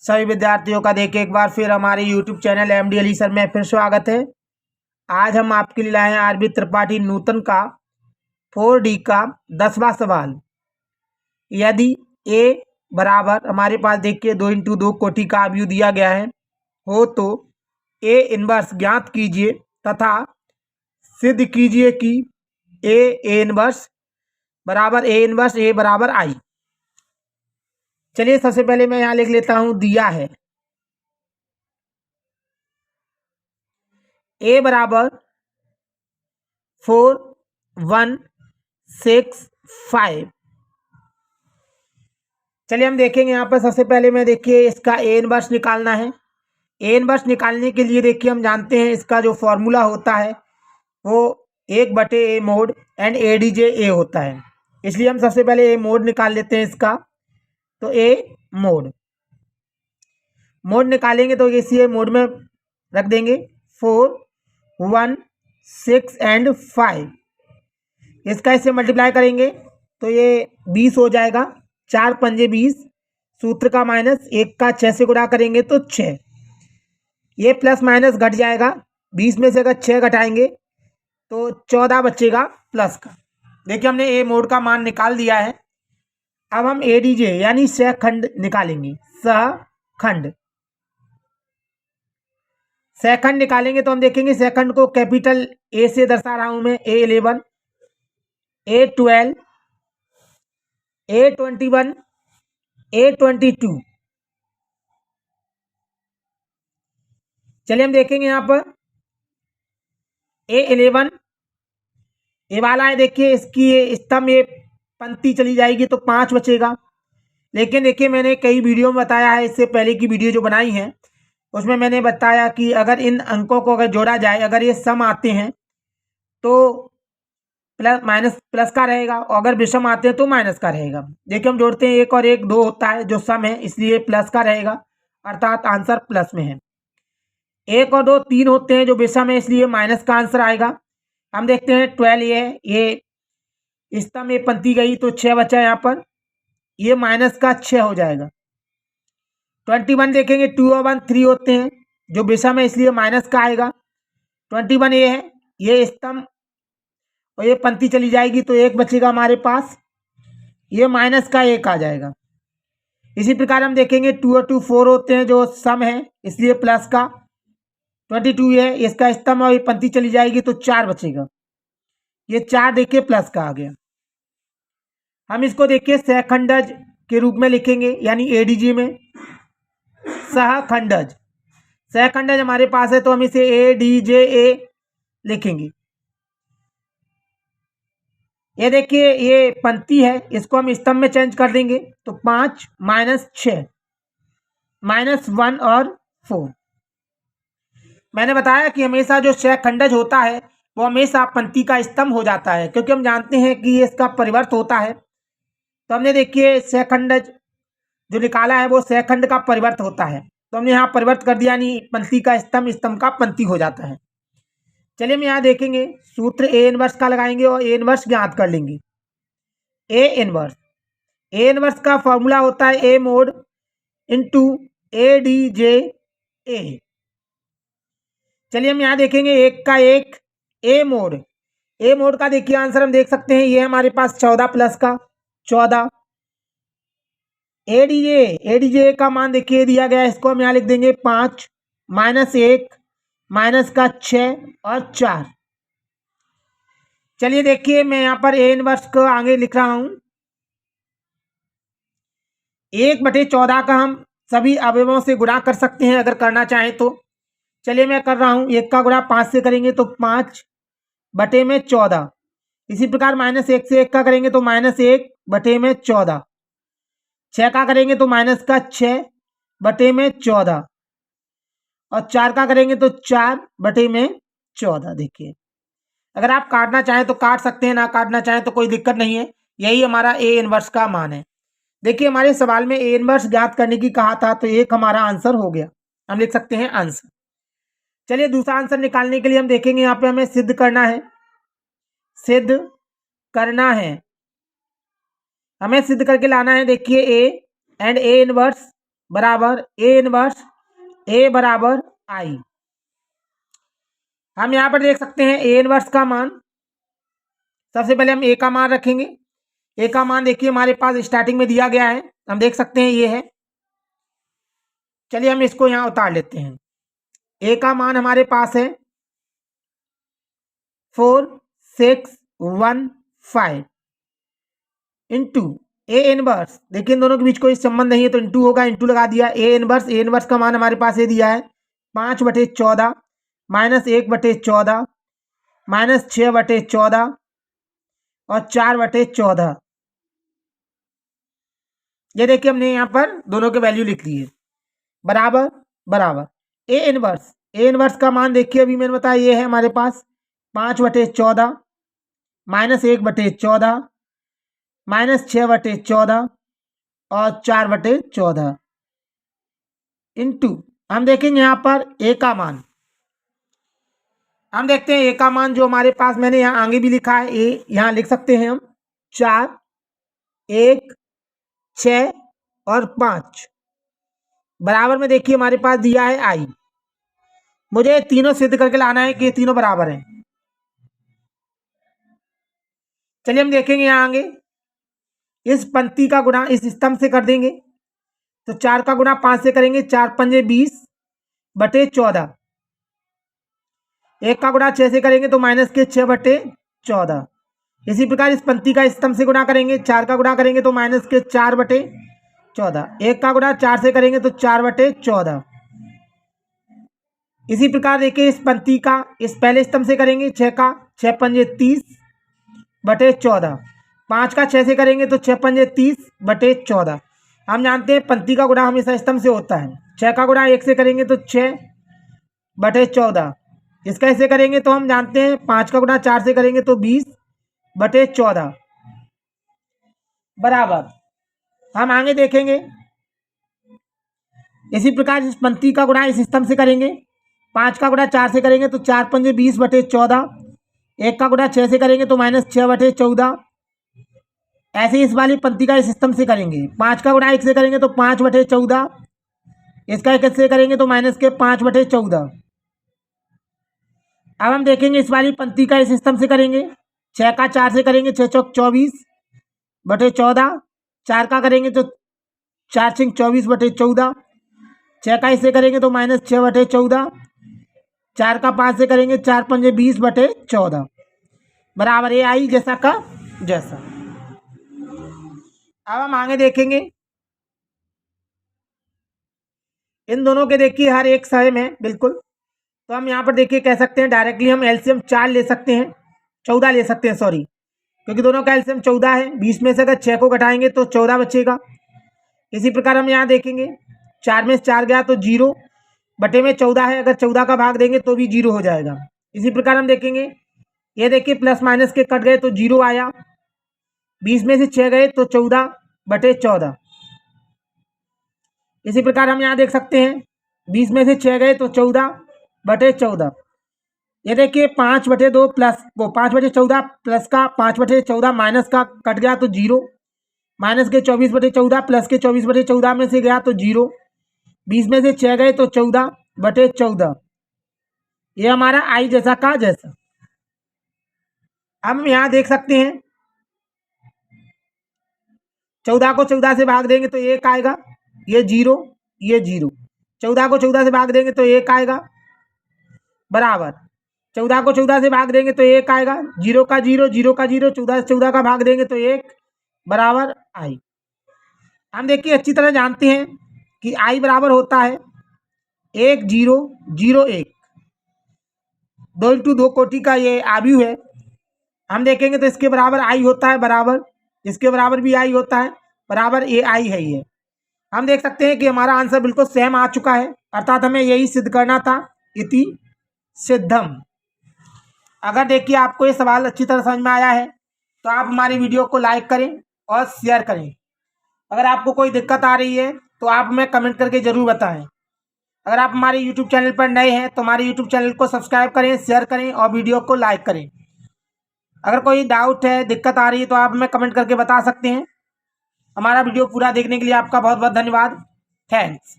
सभी विद्यार्थियों का देखिए एक बार फिर हमारे YouTube channel MD Ali sir में फिर स्वागत है। आज हम आपके लिए लाए हैं आरबी त्रिपाठी नूतन का 4D का 10वां सवाल। यदि a बराबर हमारे पास देखिए 2 × 2 कोटि का अवयव दिया गया है हो तो a इनवर्स ज्ञात कीजिए तथा सिद्ध कीजिए कि a इनवर्स बराबर a इनवर्स a बराबर I। चलिए सबसे पहले मैं यहाँ लिख लेता हूँ, दिया है a बराबर 4 1 6 5। चलिए हम देखेंगे यहाँ पर सबसे पहले में देखिए इसका a इनवर्स निकालना है। a इनवर्स निकालने के लिए देखिए हम जानते हैं इसका जो फॉर्मूला होता है वो 1/a mode and ADJ a होता है, इसलिए हम सबसे पहले a मोड निकाल लेते हैं इसका। तो a मोड निकालेंगे तो इसी मोड में रख देंगे 4 1 6 एंड 5। इसका इससे मल्टीप्लाई करेंगे तो ये 20 हो जाएगा। 4 पंजे 20, सूत्र का माइनस 1 का 6 से गुणा करेंगे तो 6। ये प्लस माइनस घट जाएगा, 20 में से अगर 6 घटाएंगे तो 14 बचेगा प्लस का। देखिए हमने ए मोड का मान निकाल दिया है। अब हम ADJ यानी सहखंड निकालेंगे। सहखंड निकालेंगे तो हम देखेंगे सहखंड को कैपिटल A से दर्शा रहा हूं मैं, A11 A12 A21 A22। चलिए हम देखेंगे यहाँ पर A11 ये वाला है, देखिए इसकी स्तंभ ये पंक्ति चली जाएगी तो 5 बचेगा। लेकिन देखिए मैंने कई वीडियो में बताया है, इससे पहले की वीडियो जो बनाई है उसमें मैंने बताया कि अगर इन अंकों को अगर जोड़ा जाए, अगर ये सम आते हैं तो प्लस माइनस प्लस का रहेगा और अगर विषम आते हैं तो माइनस का रहेगा। देखिए हम जोड़ते हैं 1 और 1 2 होता है जो सम है, इसलिए प्लस का रहेगा, अर्थात आंसर प्लस में है। 1 और 2 3 होते हैं जो विषम है, इसलिए माइनस का आंसर आएगा। हम देखते हैं 12 ये स्तंभ में पंक्ति गई तो 6 बचा यहाँ पर, ये माइनस का 6 हो जाएगा। 21 देखेंगे 2 और 1 3 होते हैं जो विषम है, इसलिए माइनस का आएगा। 21 ये है, ये स्तंभ और ये पंक्ति चली जाएगी तो 1 बचेगा हमारे पास, ये माइनस का 1 आ जाएगा। इसी प्रकार हम देखेंगे 2 और 2 4 होते हैं जो सम है, इसलिए प्लस का। 22 है, इसका स्तंभ और ये पंक्ति चली जाएगी तो 4 बचेगा, ये 4 देखिए प्लस का आ गया। हम इसको देखिए सहखंडज के रूप में लिखेंगे यानी ADJ में। सहखंडज हमारे पास है तो हम इसे ADJA लिखेंगे। ये देखिए ये पंक्ति है, इसको हम स्तंभ में चेंज कर देंगे तो 5 -6 -1 और 4। मैंने बताया कि हमेशा जो सहखंडज होता है वो हमेशा पंक्ति का स्तंभ हो जाता है, क्योंकि हम जानते हैं कि इसका परिवर्त होता है। तो हमने देखिए सहखंडज जो निकाला है वो सहखंड का परिवर्त होता है, तो हमने यहाँ परिवर्त कर दिया, यानी पंक्ति का स्तंभ स्तंभ का पंक्ति हो जाता है। चलिए हम यहाँ देखेंगे सूत्र A इनवर्स का लगाएंगे और A इनवर्स ज्ञात कर लेंगे। A इनवर्स का फॉर्मूला होता है A mode into ADJ A। चलिए हम यहाँ देखेंगे 1 का 1 A मोड का देखिए आंसर हम देख सकते हैं, ये हमारे पास 14 प्लस का 14। ADJ का मान देखिए दिया गया है, इसको हम यहाँ लिख देंगे 5 -1 माइनस का 6 और 4। चलिए देखिए मैं यहाँ पर A इनवर्स को आगे लिख रहा हूं। 1/14 का हम सभी अवयवों से गुणा कर सकते हैं अगर करना चाहें तो। चलिए मैं कर रहा हूं, 1 का गुणा 5 से करेंगे तो 5/14। इसी प्रकार -1 से 1 का करेंगे तो -1/14। 6 का करेंगे तो माइनस का 6/14 और 4 का करेंगे तो 4/14। देखिए अगर आप काटना चाहें तो काट सकते हैं, ना काटना चाहें तो कोई दिक्कत नहीं है। यही हमारा A इनवर्स का मान है। देखिए हमारे सवाल में A इनवर्स ज्ञात करने की कहा था तो एक हमारा आंसर हो गया, हम लिख सकते हैं आंसर। चलिए दूसरा आंसर निकालने के लिए हम देखेंगे यहाँ पे हमें सिद्ध करना है, हमें सिद्ध करके लाना है। देखिए A एंड A इनवर्स बराबर ए इनवर्स ए बराबर आई। हम यहाँ पर देख सकते हैं ए इनवर्स का मान, सबसे पहले हम ए का मान रखेंगे। ए का मान देखिए हमारे पास स्टार्टिंग में दिया गया है, हम देख सकते हैं ये है। चलिए हम इसको यहाँ उतार लेते हैं। ए का मान हमारे पास है 4615 इंटू ए इनवर्स, देखिए इन दोनों के बीच कोई संबंध नहीं है तो इंटू होगा, इंटू लगा दिया। ए इनवर्स का मान हमारे पास ये दिया है 5/14 माइनस 1/14 माइनस 6/14 और 4/14। ये देखिए हमने यहाँ पर दोनों के वैल्यू लिख ली है, बराबर बराबर ए इनवर्स का मान देखिए अभी मैंने बताया ये है हमारे पास 5/14 माइनस 1/14 माइनस 6/14 और 4/14 इंटू हम देखेंगे यहाँ पर ए का मान। हम देखते हैं ए का मान जो हमारे पास, मैंने यहाँ आगे भी लिखा है ए, यहाँ लिख सकते हैं हम 4 1 6 और 5 बराबर में देखिए हमारे पास दिया है आई। मुझे तीनों सिद्ध करके लाना है कि ये तीनों बराबर हैं। चलिए हम देखेंगे यहाँ आगे, इस पंक्ति का गुणा इस स्तंभ से कर देंगे तो 4 का गुणा 5 से करेंगे, 4 पंजे 20/14। 1 का गुणा 6 से करेंगे तो माइनस के 6/14। इसी प्रकार इस पंक्ति का स्तंभ से गुणा करेंगे, 4 का गुणा करेंगे तो माइनस के 4/14। 1 का गुणा 4 से करेंगे तो 4/14। इसी प्रकार देखिए इस पंक्ति का इस पहले स्तंभ से करेंगे, 6 का 6 पंजे 30/14। 5 का 6 से करेंगे तो 6 पंजे 30/14। हम जानते हैं पंक्ति का गुणा हमेशा स्तंभ से होता है। 6 का गुणा 1 से करेंगे तो 6/14। इसका ऐसे करेंगे तो हम जानते हैं 5 का गुणा 4 से करेंगे तो 20/14 बराबर। हम आगे देखेंगे इसी प्रकार इस पंक्ति का गुणा इस स्तंभ से करेंगे, 5 का गुणा 4 से करेंगे तो 4 पंजे 20/14। 1 का गुणा 6 से करेंगे तो माइनस 6/14। ऐसे इस वाली पंक्ति का इस स्तंभ से करेंगे, 5 का गुणा 1 से करेंगे तो 5/14। इसका 1 से करेंगे तो माइनस के 5/14। अब हम देखेंगे इस वाली पंक्ति का इस स्तंभ से करेंगे, 6 का 4 से करेंगे 6 चौक 24/14। 4 का करेंगे तो 4 6 24/14। 6 का इससे करेंगे तो माइनस 6/14। 4 का 5 से करेंगे 4 पंजे 20/14 बराबर ए आई जैसा का जैसा। अब हम आगे देखेंगे इन दोनों के, देखिए हर एक सेम है बिल्कुल, तो हम यहाँ पर देखिए कह सकते हैं डायरेक्टली हम एलसीएम 4 ले सकते हैं, 14 ले सकते हैं सॉरी, क्योंकि दोनों का एलसीएम 14 है। 20 में से अगर 6 को घटाएंगे तो 14 बचेगा। इसी प्रकार हम यहाँ देखेंगे 4 में से 4 गया तो 0/14 है, अगर 14 का भाग देंगे तो भी 0 हो जाएगा। इसी प्रकार हम देखेंगे ये देखिए प्लस माइनस के कट गए तो 0 आया। 20 में से 6 गए तो 14/14। इसी प्रकार हम यहाँ देख सकते हैं 20 में से 6 गए तो 14/14। ये देखिए 5/2 प्लस वो 5/14 प्लस का 5/14 माइनस का कट गया तो 0, माइनस के 24/14 प्लस के 24/14 में से गया तो 0। 20 में से 6 गए तो 14/14। ये हमारा आई जैसा का जैसा। हम यहाँ देख सकते हैं 14 को 14 से भाग देंगे तो 1 आएगा, ये 0 ये 0। 14 को 14 से भाग देंगे तो 1 आएगा बराबर। 14 को 14 से भाग देंगे तो 1 आएगा, 0 का 0 0 का 0। 14 से 14 का भाग देंगे तो 1 बराबर आई। हम देखिए अच्छी तरह जानते हैं कि आई बराबर होता है 1 0 0 1। 2 इंटू 2 कोटि का ये आव्यूह है। हम देखेंगे तो इसके बराबर आई होता है बराबर, इसके बराबर भी आई होता है बराबर, ए आई है ये। हम देख सकते हैं कि हमारा आंसर बिल्कुल सेम आ चुका है, अर्थात हमें यही सिद्ध करना था, इति सिद्धम। अगर देखिए आपको ये सवाल अच्छी तरह समझ में आया है तो आप हमारी वीडियो को लाइक करें और शेयर करें। अगर आपको कोई दिक्कत आ रही है तो आप हमें कमेंट करके ज़रूर बताएं। अगर आप हमारे यूट्यूब चैनल पर नए हैं तो हमारे यूट्यूब चैनल को सब्सक्राइब करें, शेयर करें और वीडियो को लाइक करें। अगर कोई डाउट है, दिक्कत आ रही है तो आप हमें कमेंट करके बता सकते हैं। हमारा वीडियो पूरा देखने के लिए आपका बहुत बहुत धन्यवाद। थैंक्स।